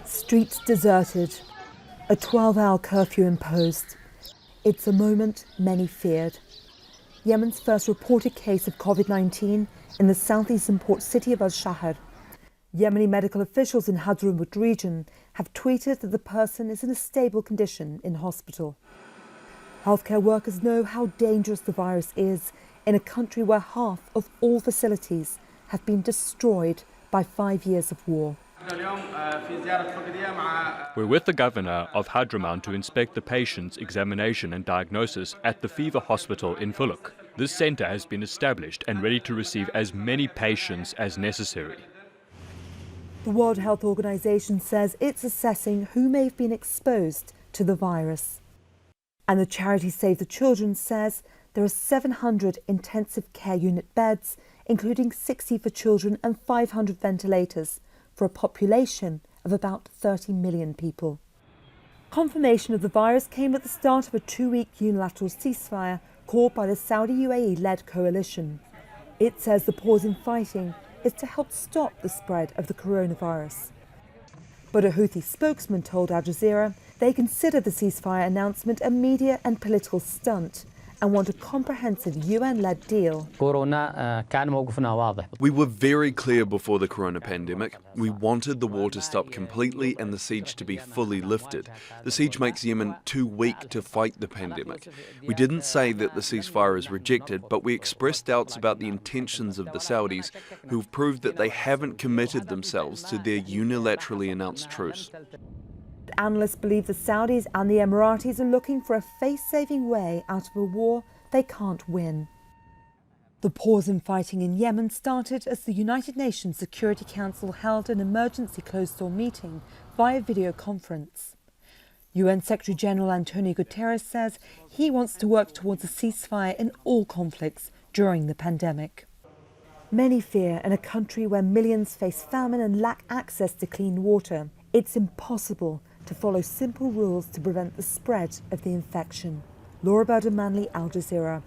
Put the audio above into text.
Streets deserted, a 12-hour curfew imposed. It's a moment many feared. Yemen's first reported case of COVID-19 in the southeastern port city of Al-Shahr. Yemeni medical officials in Hadhramaut region have tweeted that the person is in a stable condition in hospital. Healthcare workers know how dangerous the virus is in a country where half of all facilities have been destroyed by 5 years of war. We're with the governor of Hadhramaut to inspect the patient's examination and diagnosis at the fever hospital in Fuluk. This centre has been established and ready to receive as many patients as necessary. The World Health Organization says it's assessing who may have been exposed to the virus. And the charity Save the Children says there are 700 intensive care unit beds, including 60 for children and 500 ventilators, for a population of about 30 million people. Confirmation of the virus came at the start of a 2-week unilateral ceasefire called by the Saudi-UAE-led coalition. It says the pause in fighting is to help stop the spread of the coronavirus. But a Houthi spokesman told Al Jazeera they consider the ceasefire announcement a media and political stunt and want a comprehensive UN-led deal. We were very clear before the corona pandemic. We wanted the war to stop completely and the siege to be fully lifted. The siege makes Yemen too weak to fight the pandemic. We didn't say that the ceasefire is rejected, but we expressed doubts about the intentions of the Saudis, who've proved that they haven't committed themselves to their unilaterally announced truce. Analysts believe the Saudis and the Emiratis are looking for a face-saving way out of a war they can't win. The pause in fighting in Yemen started as the United Nations Security Council held an emergency closed-door meeting via video conference. UN Secretary-General Antonio Guterres says he wants to work towards a ceasefire in all conflicts during the pandemic. Many fear in a country where millions face famine and lack access to clean water, it's impossible to follow simple rules to prevent the spread of the infection. Laura Burden-Manley, Al Jazeera.